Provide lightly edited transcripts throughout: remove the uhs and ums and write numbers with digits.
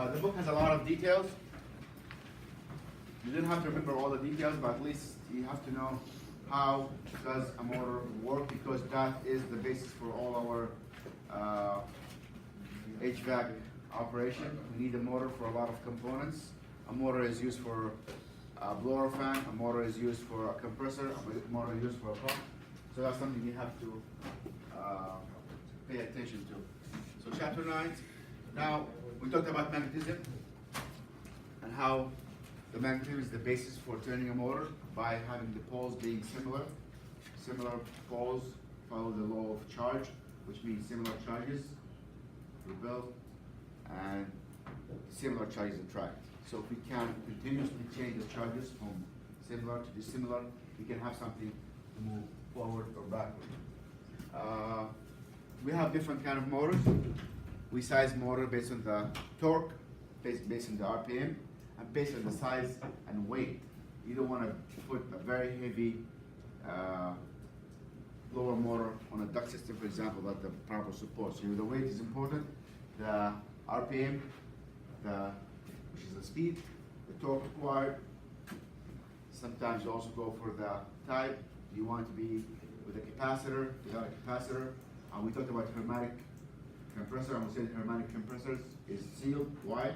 The book has a lot of details. You don't have to remember all the details, but at least you have to know how does a motor work, because that is the basis for all our HVAC operation. We need a motor for a lot of components. A motor is used for a blower fan, a motor is used for a compressor, a motor is used for a pump. So that's something you have to pay attention to. So chapter 9, now we talked about magnetism and how the magnetism is the basis for turning a motor by having the poles being similar. Similar poles follow the law of charge, which means similar charges repel and similar charges attract. So if we can continuously change the charges from similar to dissimilar, we can have something to move forward or backward. We have different kind of motors. We size motor based on the torque, based on the RPM, and based on the size and weight. You don't want to put a very heavy blower motor on a duct system, for example, that the proper support. So the weight is important, the RPM, which is the speed, the torque required. Sometimes you also go for the type. Do you want to be with a capacitor, without a capacitor? We talked about hermetic compressor. I would say the hermetic compressor is sealed. Why?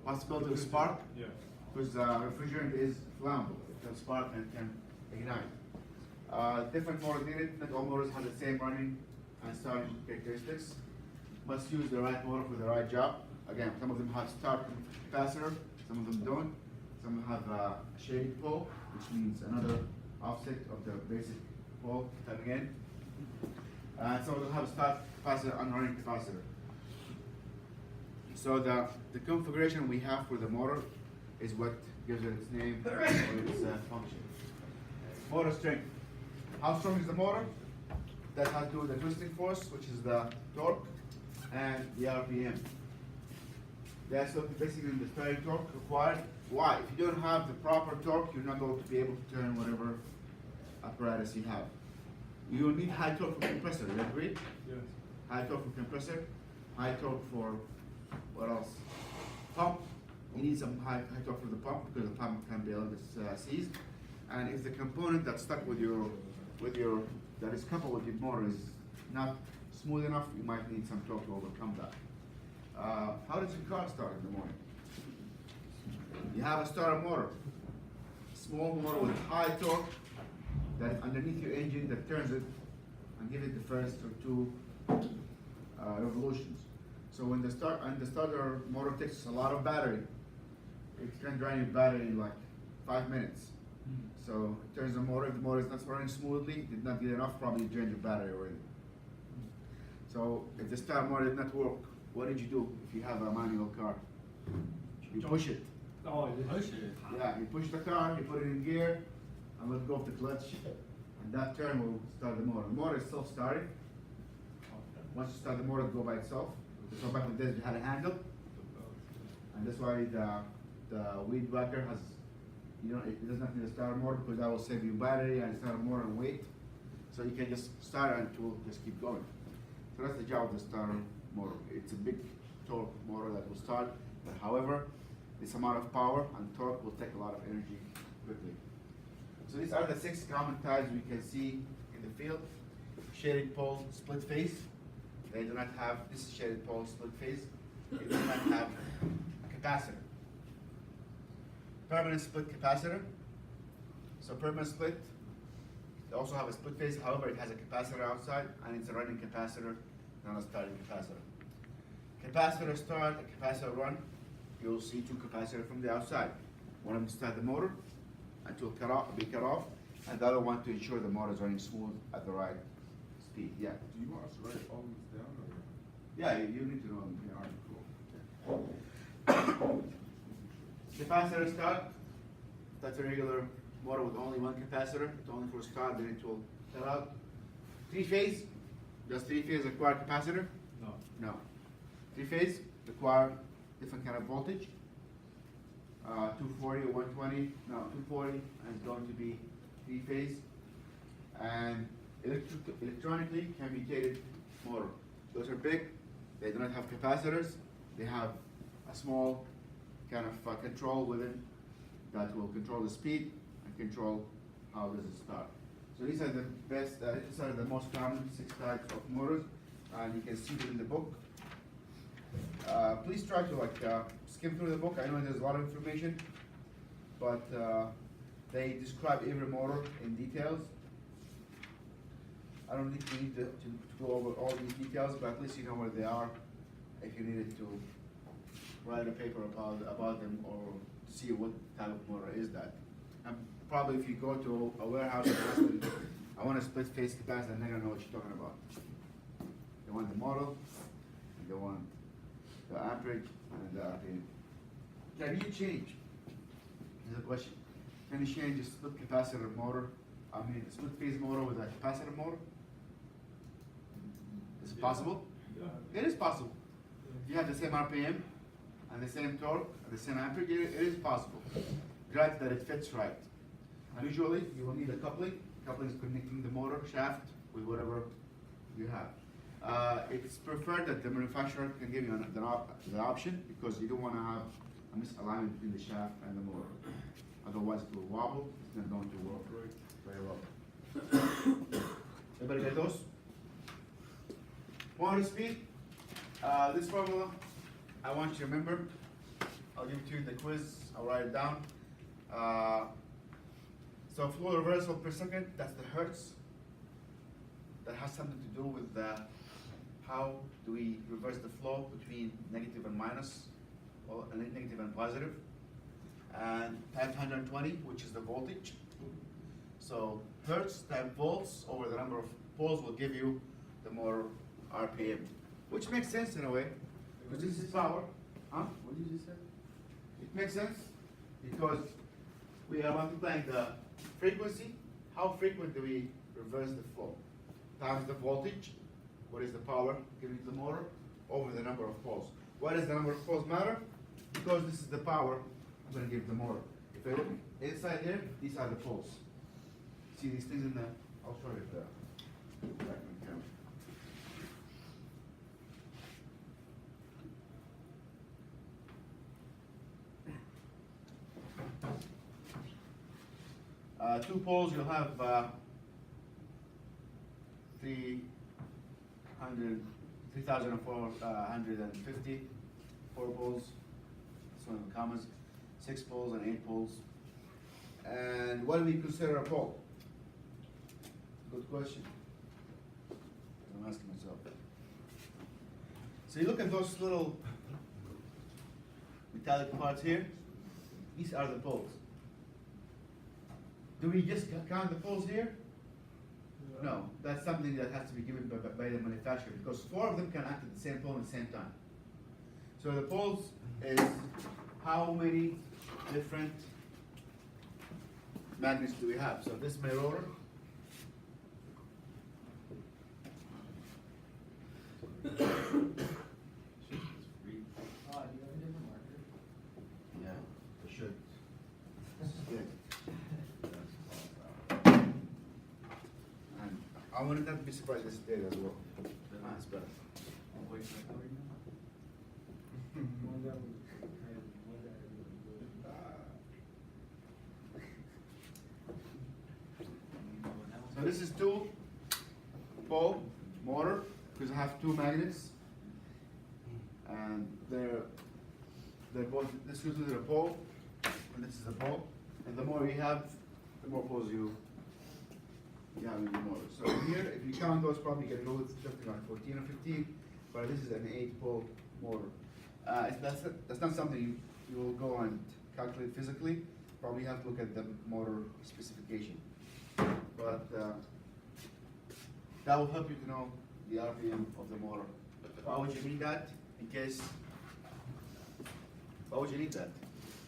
Possibility of spark? Yeah. Because refrigerant is flammable. It can spark and it can ignite. Different motors needed. Not all motors have the same running and starting characteristics. Must use the right motor for the right job. Again, some of them have start capacitor, some of them don't. Some have a shaded pole, which means another offset of the basic pole coming in. And some of them have a start capacitor and running capacitor. So the configuration we have for the motor is what gives it its name or its function. Motor strength. How strong is the motor? That has to do with the twisting force, which is the torque, and the RPM. That's basically the starting torque required. Why? If you don't have the proper torque, you're not going to be able to turn whatever apparatus you have. You will need high torque for compressor, you agree? Yes. High torque for compressor, high torque for what else? Pump. You need some high torque for the pump because the pump can be a little bit seized. And if the component that's stuck with your that is coupled with your motor is not smooth enough, you might need some torque to overcome that. How does your car start in the morning? You have a starter motor, small motor with high torque that is underneath your engine that turns it and gives it the first or two revolutions. So when the starter motor takes a lot of battery, it can drain your battery in like 5 minutes. So it turns the motor. If the motor is not running smoothly, did not get enough, probably drained your battery already. So if the starter motor did not work, what did you do if you have a manual car? You push it. Oh, you push it. Yeah, you push the car, you put it in gear, and let go of the clutch, and that turn will start the motor. The motor is self-starting. Once you start the motor, it'll go by itself. So back in the days, you had a handle, and that's why the weed whacker has, it does not need a starter motor because that will save you battery and starter motor and weight. So you can just start and it will just keep going. So that's the job of the starter motor. It's a big torque motor that will start, but however, this amount of power and torque will take a lot of energy quickly. So these are the 6 common types we can see in the field. Shaded pole, split phase. They do not have, this is shaded pole, split phase. They do not have a capacitor. Permanent split capacitor. So permanent split, they also have a split phase, however it has a capacitor outside and it's a running capacitor, not a starting capacitor. Capacitor start, a capacitor run. You'll see 2 capacitors from the outside. One of them start the motor until be cut off, and the other one to ensure the motor is running smooth at the right speed. Yeah. Do you want us to write all these down? Or? Yeah, you need to know. Yeah, all right, cool. Capacitor start. That's a regular motor with only one capacitor. It's only for start, then it will cut out. 3-phase. Does 3-phase require capacitor? No. No. 3-phase require different kind of voltage. 240 or 120, no, 240 is going to be 3-phase. And electronically commutated motor. The Those are big. They do not have capacitors. They have a small kind of control within that will control the speed and control how does it start. So these are the best, these are the most common 6 types of motors, and you can see them in the book. Please try to skim through the book. I know there's a lot of information, but they describe every motor in details. I don't think we need to go over all these details, but at least you know where they are if you needed to write a paper about them or see what type of motor is that. And probably if you go to a warehouse and ask them, I want a split phase capacitor, they're gonna know what you're talking about. They want the model, and they want the amperage, and the RPM. Can you change? Here's a question. Can you change a split capacitor motor? I mean, a split phase motor with a capacitor motor? Is it possible? Yeah. It is possible. If you have the same RPM and the same torque and the same amperage, it is possible. Granted that it fits right. And usually you will need a coupling. Coupling is connecting the motor shaft with whatever you have. It's preferred that the manufacturer can give you the option because you don't want to have a misalignment between the shaft and the motor. Otherwise it will wobble, it's not going to work very well. Everybody get those? Motor speed. This formula, I want you to remember. I'll give it to you in the quiz. I'll write it down. So flow reversal per second, that's the hertz. That has something to do with how do we reverse the flow between negative and minus, or negative and positive. And times 120, which is the voltage. So hertz times volts over the number of poles will give you the more RPM, which makes sense in a way, because this is power. Huh? What did you say? It makes sense because we are multiplying the frequency. How frequent do we reverse the flow? Times the voltage, what is the power given to the motor, over the number of poles. Why does the number of poles matter? Because this is the power I'm going to give the motor. If I look inside here, these are the poles. See these things in the, I'll show you the back of the camera. Two poles, you'll have 3,450. 4 poles, this one in commas. 6 poles and 8 poles. And what do we consider a pole? Good question. I'm asking myself. So you look at those little metallic parts here. These are the poles. Do we just count the poles here? No, that's something that has to be given by the manufacturer because 4 of them can act at the same pole at the same time. So the poles is how many different magnets do we have? So this is my rotor. Yeah, I should. This is good. And I would not be surprised this day as well. That's better. So this is 2 pole motor because I have 2 magnets, and they're both. This is a pole, and this is a pole. And the more you have, the more poles you have in the motor. So here, if you count those, probably you can go with something like 14 or 15. But this is an 8-pole motor. That's not something you will go and calculate physically. Probably have to look at the motor specification. But that will help you to know the RPM of the motor. Why would you need that? In case, why would you need that?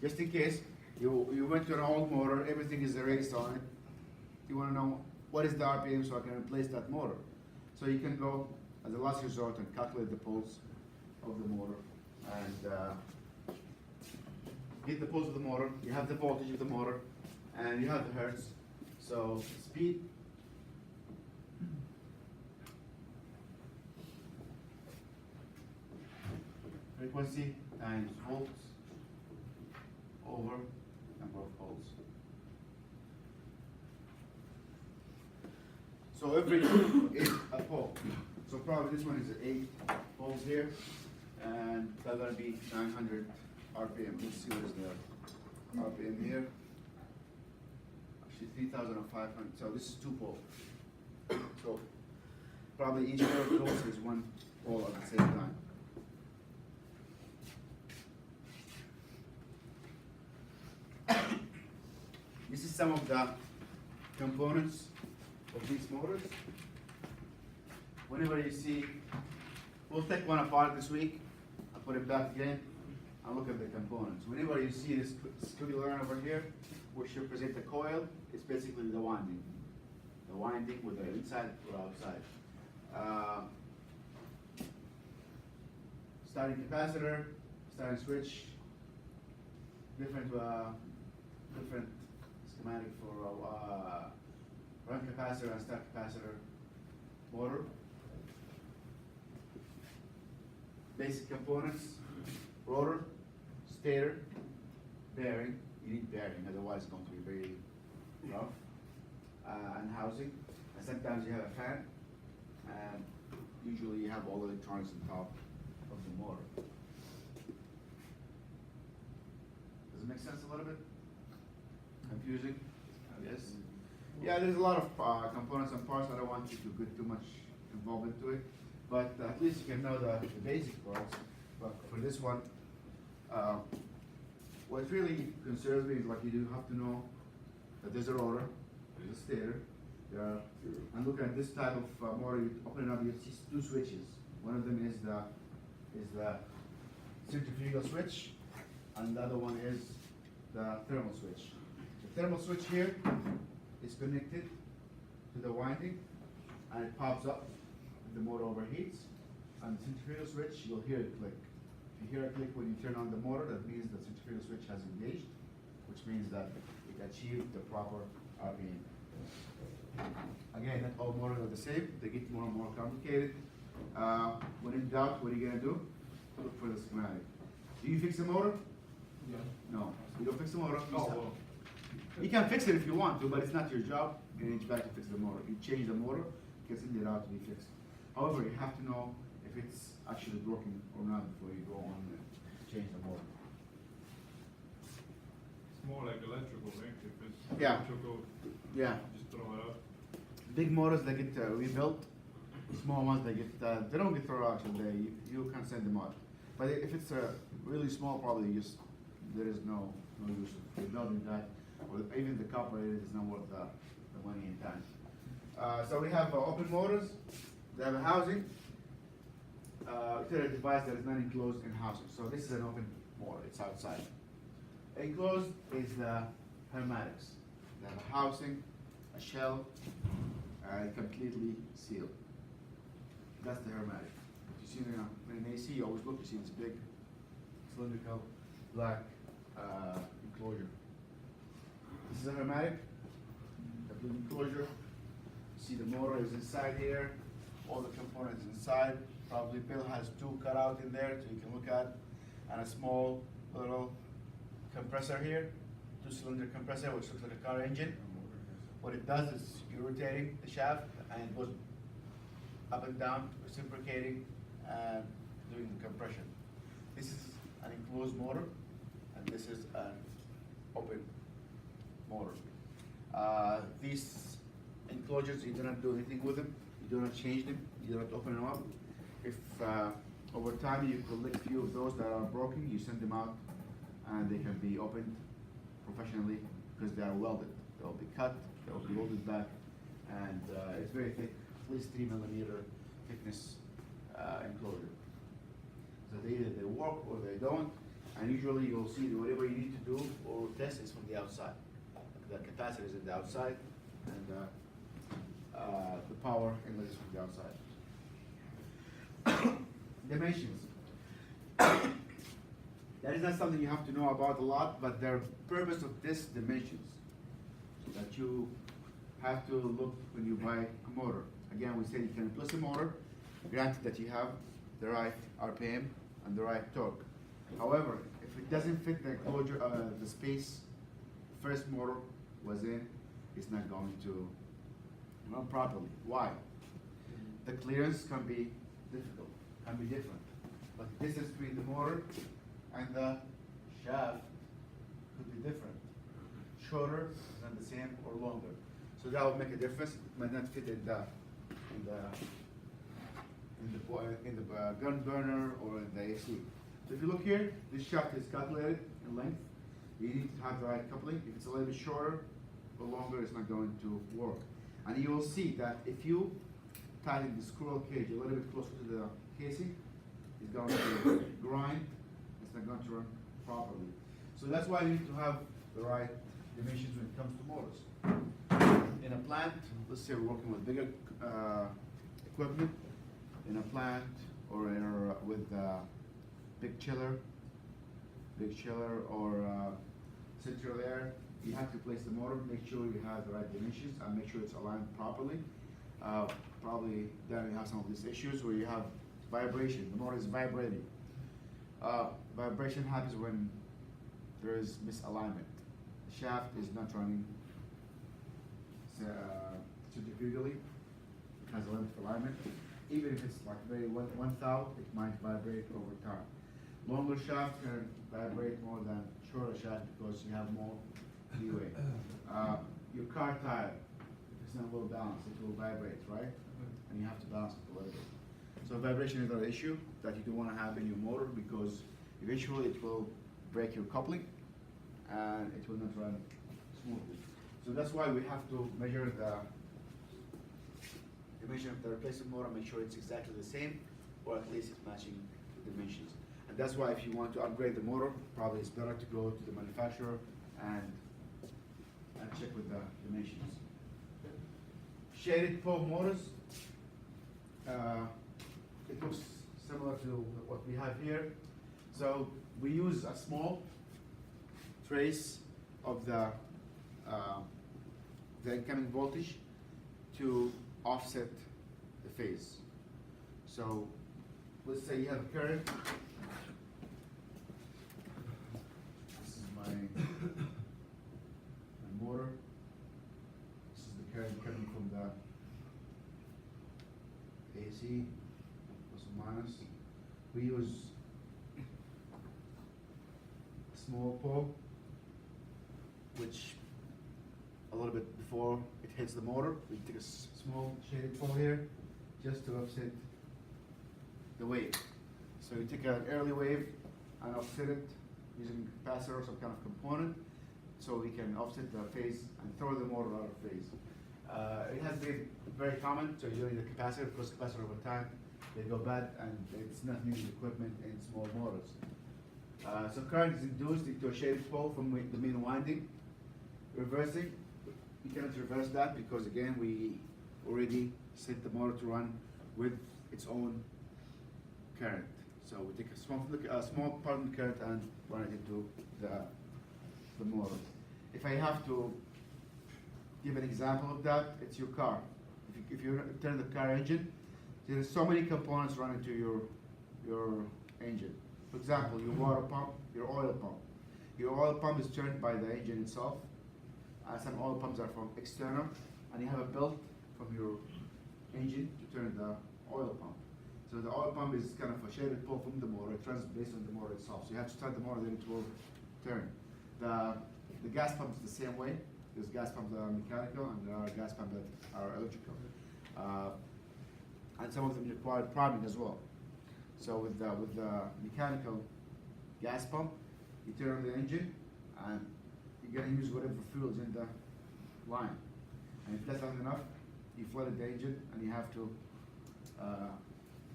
Just in case you went to an old motor, everything is erased on it. You want to know what is the RPM so I can replace that motor. So you can go as a last resort and calculate the pulse of the motor and get the pulse of the motor. You have the voltage of the motor and you have the hertz. So speed frequency times volts over number of poles. So every two is a pole. So probably this one is 8 poles here, and that's gonna be 900 RPM. Let's see what is the RPM here. Actually 3,500. So this is 2 poles. So probably each pair of poles is 1 pole at the same time. This is some of the components of these motors. Whenever you see, we'll take one apart this week, I'll put it back again, and look at the components. Whenever you see this squiggly line over here, which represents the coil, it's basically the winding. The winding, whether inside or outside. Starting capacitor, starting switch, different schematic for run capacitor and start capacitor motor. Basic components: rotor, stator, bearing. You need bearing, otherwise it's going to be very rough. And housing. And sometimes you have a fan, and usually you have all the electronics on top of the motor. Does it make sense a little bit? Confusing? Yes? Yeah, there's a lot of components and parts. I don't want you to get too much involved into it, but at least you can know the basic parts. But for this one, what really concerns me is, like, you do have to know that there's a rotor, there's a stator. And looking at this type of motor, you open it up, you see 2 switches. One of them is the centrifugal switch, and the other one is the thermal switch. The thermal switch here is connected to the winding, and it pops up if the motor overheats. And the centrifugal switch, you'll hear it click. If you hear a click when you turn on the motor, that means the centrifugal switch has engaged, which means that it achieved the proper RPM. Again, not all motors are the same. They get more and more complicated. When in doubt, what are you going to do? Look for the schematic. Do you fix the motor? Yeah. No. You don't fix the motor. Oh, well. You can fix it if you want to, but it's not your job in HVAC to fix the motor. You change the motor, you can send it out to be fixed. However, you have to know if it's actually broken or not before you go on and change the motor. It's more like electrical, right? If it's Yeah. electrical, Yeah. just throw it up. Big motors, they get rebuilt. Small ones, they don't get thrown out till you can send them out. But if it's a really small, probably just there is no use of rebuilding that, or even the copper is not worth the money and time. So we have open motors. They have a housing. It's a device that is not enclosed in housing. So this is an open motor. It's outside. Enclosed is the hermetics. They have a housing, a shell, completely sealed. That's the hermetic. You see in an AC, you always look, you see this big cylindrical black enclosure. This is a hermetic, the blue enclosure. You see the motor is inside here, all the components inside. Probably Bill has 2 cut out in there so you can look at, and a small little compressor here, 2-cylinder compressor, which looks like a car engine. What it does is you're rotating the shaft and it goes up and down, reciprocating and doing the compression. This is an enclosed motor, and this is an open motor. These enclosures, you do not do anything with them. You do not change them. You do not open them up. If over time you collect a few of those that are broken, you send them out, and they can be opened professionally because they are welded. They'll be cut, they'll be welded back, and it's very thick, at least 3 millimeter thickness enclosure. So either they work or they don't, and usually you'll see that whatever you need to do or test is from the outside. The capacitor is in the outside, and the power inlet is from the outside. Dimensions. That is not something you have to know about a lot, but the purpose of this dimensions that you have to look when you buy a motor. Again, we said you can replace a motor, granted that you have the right RPM and the right torque. However, if it doesn't fit the enclosure, the space first motor was in, it's not going to run properly. Why? The clearance can be difficult, can be different. But the distance between the motor and the shaft could be different. Shorter, not the same, or longer. So that will make a difference. It might not fit in the gun burner or in the AC. So if you look here, this shaft is calculated in length. You need to have the right coupling. If it's a little bit shorter or longer, it's not going to work. And you will see that if you tighten the squirrel cage a little bit closer to the casing, it's going to grind. It's not going to run properly. So that's why you need to have the right dimensions when it comes to motors. In a plant, let's say we're working with bigger equipment, in a plant or with big chiller or central air, you have to place the motor, make sure you have the right dimensions and make sure it's aligned properly. Probably then you have some of these issues where you have vibration, the motor is vibrating. Vibration happens when there is misalignment. The shaft is not running centrifugally, it has a length alignment. Even if it's like very one thou, it might vibrate over time. Longer shaft can vibrate more than shorter shaft because you have more leeway. Your car tire, if it's not well balanced, it will vibrate, right? And you have to balance it a little bit. So vibration is another issue that you don't want to have in your motor because eventually it will break your coupling and it will not run smoothly. So that's why we have to measure the dimension of the replacement motor, make sure it's exactly the same, or at least it's matching the dimensions. And that's why if you want to upgrade the motor, probably it's better to go to the manufacturer and check with the dimensions. Shaded pole motors, it looks similar to what we have here. So we use a small trace of the incoming voltage to offset the phase. So let's say you have a current. This is my motor. This is the current coming from the AC, plus or minus. We use a small pole, which a little bit before it hits the motor, we take a small shaded pole here just to offset the wave. So you take an early wave and offset it using a capacitor or some kind of component so we can offset the phase and throw the motor out of phase. It has been very common to using the capacitor because capacitor over time they go bad and it's not needed equipment in small motors. So current is induced into a shaded pole from the main winding. Reversing, you cannot reverse that because again we already set the motor to run with its own current. So we take a small part of the current and run it into the motor. If I have to give an example of that, it's your car. If you turn the car engine, there's so many components running to your engine. For example, your water pump, your oil pump. Your oil pump is turned by the engine itself. Some oil pumps are from external, and you have a belt from your engine to turn the oil pump. So the oil pump is kind of a shaded pole from the motor. It runs based on the motor itself. So you have to start the motor, then it will turn. The gas pump is the same way. There's gas pumps that are mechanical, and there are gas pumps that are electrical. And some of them require priming as well. So with the mechanical gas pump, you turn on the engine, and you're going to use whatever fuel is in the line. And if that's not enough, you flooded the engine and you have to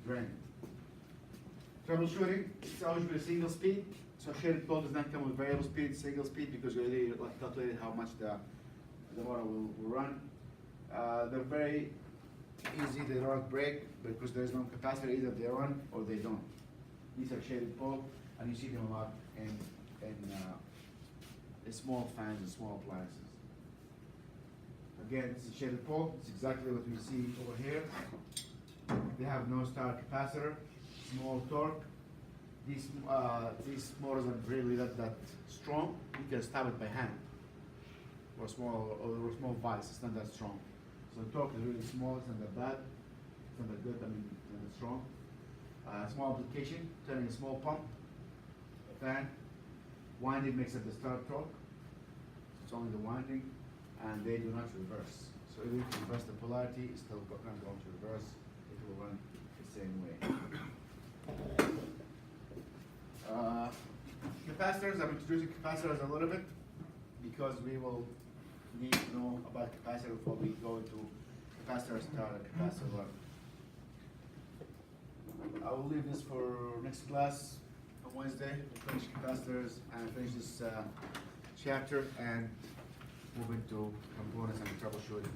drain it. Troubleshooting, it's always with a single speed. So shaded pole does not come with variable speed, single speed, because you already calculated how much the motor will run. They're very easy, they don't break because there's no capacitor, either they run or they don't. These are shaded pole, and you see them a lot in small fans and small appliances. Again, this is shaded pole. It's exactly what we see over here. They have no star capacitor, small torque. these motors are really that strong. You can stop it by hand, or small vice. It's not that strong. So the torque is really small. It's not that bad. It's not that good. I mean, not that strong. Small application, turning a small pump, fan, winding makes up the start torque. It's only the winding, and they do not reverse. So even if you reverse the polarity, it's still not going to reverse. It will run the same way. Capacitors, I'm introducing capacitors a little bit because we will need to know about capacitor before we go into capacitor start and capacitor run. I will leave this for next class on Wednesday. We'll finish capacitors and finish this chapter and move into components and troubleshooting.